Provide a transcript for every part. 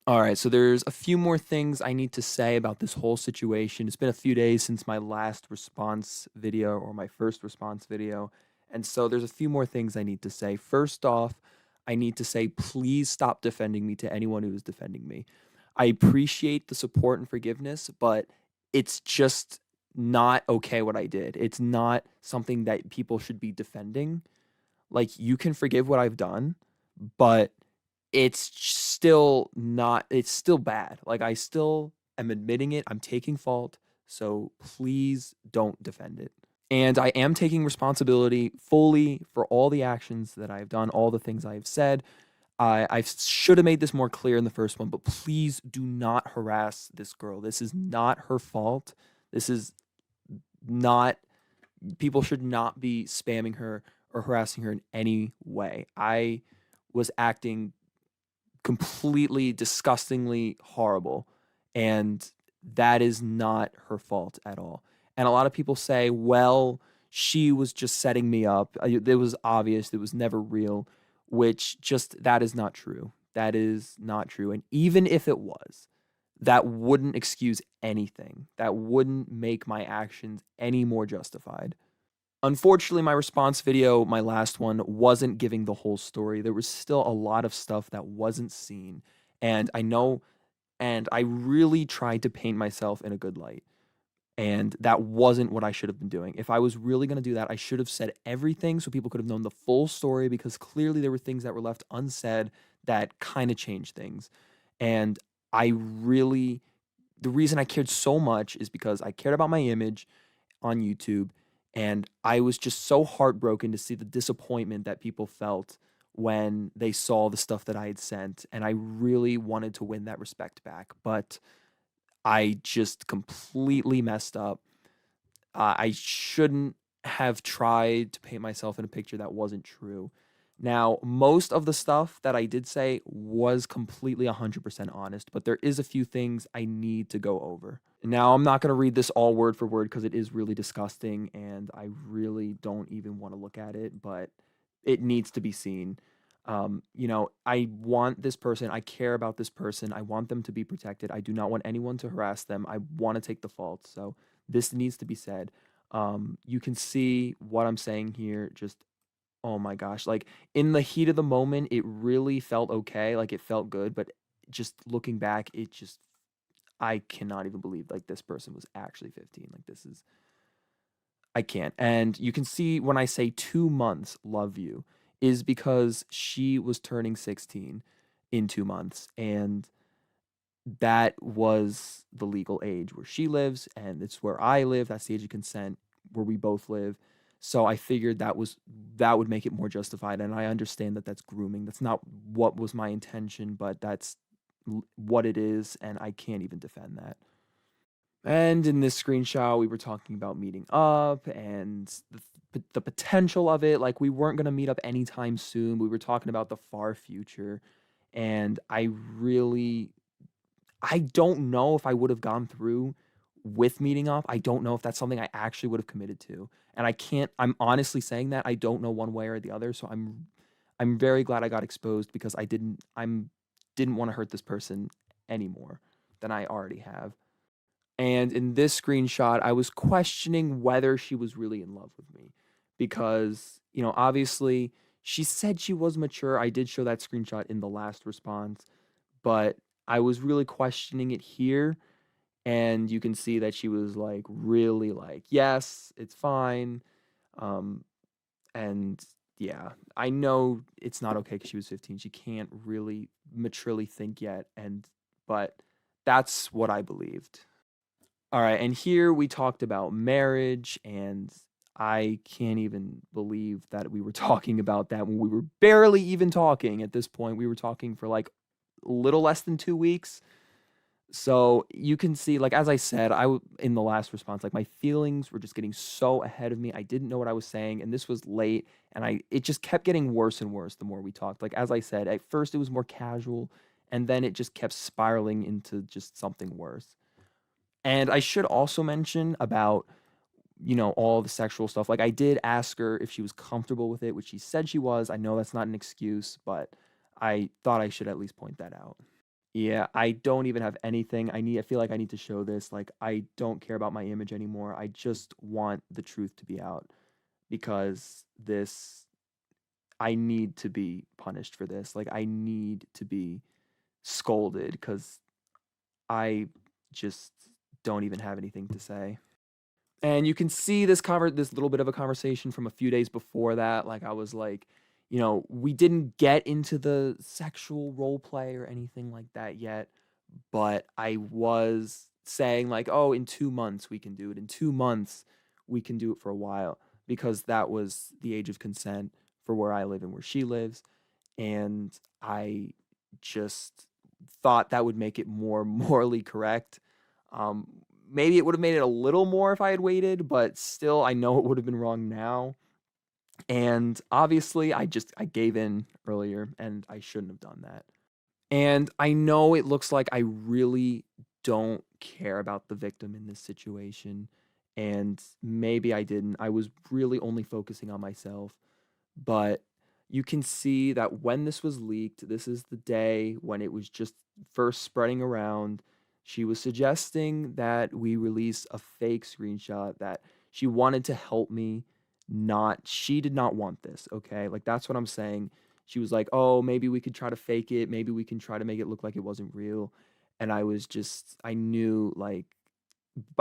All right, so there's a few more things I need to say about this whole situation. It's been a few days since my last response video or my first response video. And so there's a few more things I need to say. First off, I need to say, please stop defending me to anyone who is defending me. I appreciate the support and forgiveness, but it's just not okay what I did. It's not something that people should be defending. Like, you can forgive what I've done, but it's still bad. Like, I still am admitting it. I'm taking fault. So please don't defend it. And I am taking responsibility fully for all the actions that I've done, all the things I have said. I should have made this more clear in the first one, but please do not harass this girl. This is not her fault. This is not, people should not be spamming her or harassing her in any way. I was acting completely disgustingly horrible, and that is not her fault at all. And a lot of people say, well, she was just setting me up. It was obvious, it was never real, which just, that is not true. That is not true. And even if it was, that wouldn't excuse anything. That wouldn't make my actions any more justified. Unfortunately, my response video, my last one, wasn't giving the whole story. There was still a lot of stuff that wasn't seen. And I know, and I really tried to paint myself in a good light. And that wasn't what I should have been doing. If I was really going to do that, I should have said everything so people could have known the full story, because clearly there were things that were left unsaid that kind of changed things. And I really, the reason I cared so much is because I cared about my image on YouTube, and I was just so heartbroken to see the disappointment that people felt when they saw the stuff that I had sent, and I really wanted to win that respect back, but I just completely messed up. I shouldn't have tried to paint myself in a picture that wasn't true. Now, most of the stuff that I did say was completely 100% honest, but there is a few things I need to go over. Now, I'm not going to read this all word for word because it is really disgusting and I really don't even want to look at it, but it needs to be seen. I want this person, I care about this person, I want them to be protected. I do not want anyone to harass them. I want to take the fault. So this needs to be said. You can see what I'm saying here. Just, oh my gosh, like, in the heat of the moment, it really felt okay. Like, it felt good, but just looking back, it just, I cannot even believe like this person was actually 15. Like, this is, I can't. And you can see when I say 2 months, love you, is because she was turning 16 in 2 months. And that was the legal age where she lives, and it's where I live. That's the age of consent where we both live. So I figured that would make it more justified. And I understand that that's grooming. That's not what was my intention, but that's what it is, and I can't even defend that. And in this screenshot, we were talking about meeting up and the potential of it. Like, we weren't going to meet up anytime soon. We were talking about the far future. And I don't know if I would have gone through with meeting up. I don't know if that's something I actually would have committed to. And I'm honestly saying that I don't know one way or the other. So I'm very glad I got exposed, because didn't want to hurt this person any more than I already have. And in this screenshot, I was questioning whether she was really in love with me, because, obviously she said she was mature. I did show that screenshot in the last response, but I was really questioning it here. And you can see that she was like, really like, yes, it's fine. Um, and yeah, I know it's not okay because she was 15. She can't really maturely think yet. But that's what I believed. All right, and here we talked about marriage, and I can't even believe that we were talking about that when we were barely even talking at this point. We were talking for like a little less than 2 weeks. So you can see, like, as I said, in the last response, like, my feelings were just getting so ahead of me. I didn't know what I was saying, and this was late, and it just kept getting worse and worse the more we talked. Like, as I said, at first it was more casual, and then it just kept spiraling into just something worse. And I should also mention about, all the sexual stuff. Like, I did ask her if she was comfortable with it, which she said she was. I know that's not an excuse, but I thought I should at least point that out. Yeah, I don't even have anything. I feel like I need to show this. Like, I don't care about my image anymore. I just want the truth to be out because this I need to be punished for this. Like, I need to be scolded because I just don't even have anything to say. And you can see this little bit of a conversation from a few days before that. Like, I was like, we didn't get into the sexual role play or anything like that yet, but I was saying like, oh, in 2 months we can do it. In 2 months we can do it for a while because that was the age of consent for where I live and where she lives. And I just thought that would make it more morally correct. Um, Maybe it would have made it a little more if I had waited, but still, I know it would have been wrong now. And obviously, I gave in earlier, and I shouldn't have done that. And I know it looks like I really don't care about the victim in this situation, and maybe I didn't. I was really only focusing on myself. But you can see that when this was leaked, this is the day when it was just first spreading around. She was suggesting that we release a fake screenshot, that she wanted to help me, not she did not want this, okay? Like, that's what I'm saying. She was like, "Oh, maybe we could try to fake it. Maybe we can try to make it look like it wasn't real." And I knew, like,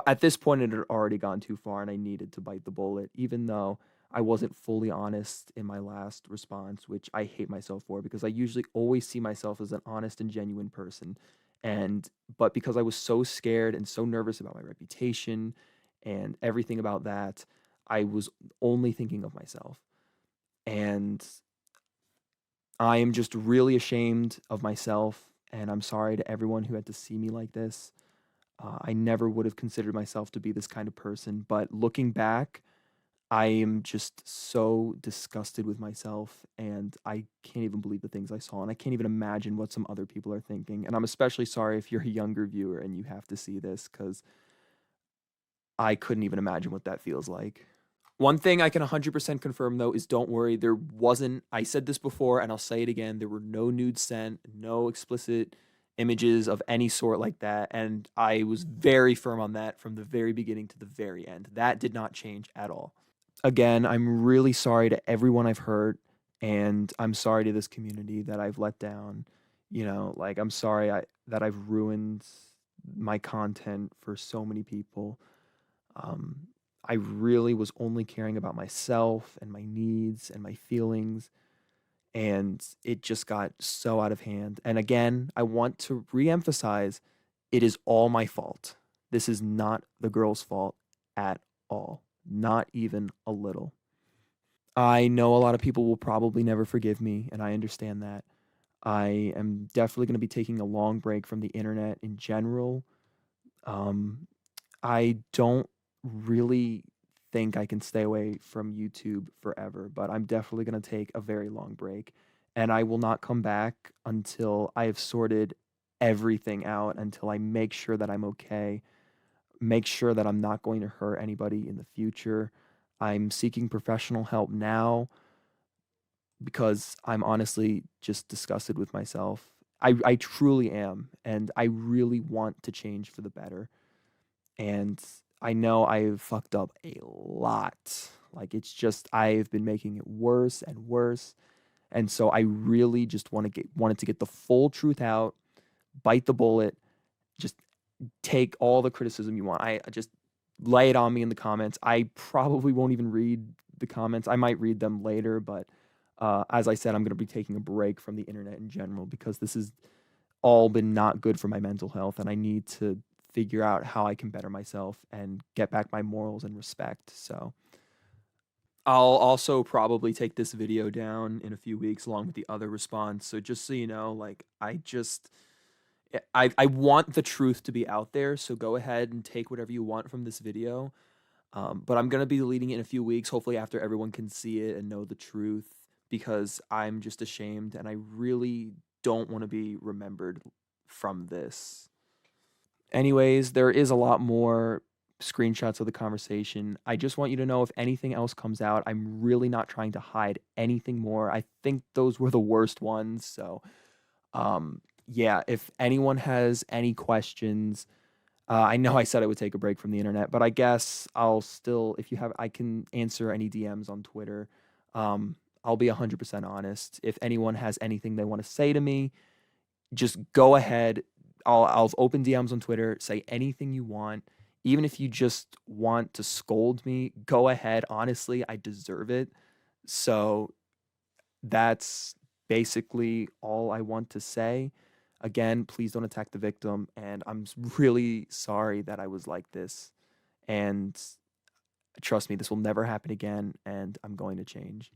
at this point it had already gone too far and I needed to bite the bullet, even though I wasn't fully honest in my last response, which I hate myself for because I usually always see myself as an honest and genuine person. But because I was so scared and so nervous about my reputation and everything about that, I was only thinking of myself. And I am just really ashamed of myself. And I'm sorry to everyone who had to see me like this. I never would have considered myself to be this kind of person, but looking back, I am just so disgusted with myself, and I can't even believe the things I saw, and I can't even imagine what some other people are thinking. And I'm especially sorry if you're a younger viewer and you have to see this because I couldn't even imagine what that feels like. One thing I can 100% confirm though is don't worry, there wasn't, I said this before and I'll say it again, there were no nudes sent, no explicit images of any sort like that. And I was very firm on that from the very beginning to the very end. That did not change at all. Again, I'm really sorry to everyone I've hurt, and I'm sorry to this community that I've let down. Like, I'm sorry that I've ruined my content for so many people. Um, I really was only caring about myself and my needs and my feelings, and it just got so out of hand. And again, I want to reemphasize it is all my fault. This is not the girl's fault at all, not even a little. I know a lot of people will probably never forgive me, and I understand that. I am definitely going to be taking a long break from the internet in general. Um, I don't really think I can stay away from YouTube forever, but I'm definitely going to take a very long break. And I will not come back until I have sorted everything out, until I make sure that I'm okay, make sure that I'm not going to hurt anybody in the future. I'm seeking professional help now because I'm honestly just disgusted with myself. I truly am, and I really want to change for the better. And I know I've fucked up a lot. Like, it's just I've been making it worse and worse. And so I really just wanted to get the full truth out, bite the bullet, just take all the criticism you want. I just lay it on me in the comments. I probably won't even read the comments. I might read them later, but as I said, I'm going to be taking a break from the internet in general because this has all been not good for my mental health, and I need to figure out how I can better myself and get back my morals and respect. So I'll also probably take this video down in a few weeks along with the other response. So just so you know, like, I want the truth to be out there. So go ahead and take whatever you want from this video. But I'm gonna be deleting it in a few weeks, hopefully after everyone can see it and know the truth, because I'm just ashamed and I really don't want to be remembered from this. Anyways, there is a lot more screenshots of the conversation. I just want you to know if anything else comes out, I'm really not trying to hide anything more. I think those were the worst ones. So yeah, if anyone has any questions, I know I said I would take a break from the internet, but I guess I'll still, if you have, I can answer any DMs on Twitter. I'll be 100% honest. If anyone has anything they want to say to me, just go ahead. I'll open DMs on Twitter, say anything you want. Even if you just want to scold me, go ahead. Honestly, I deserve it. So that's basically all I want to say. Again, please don't attack the victim. And I'm really sorry that I was like this. And trust me, this will never happen again. And I'm going to change.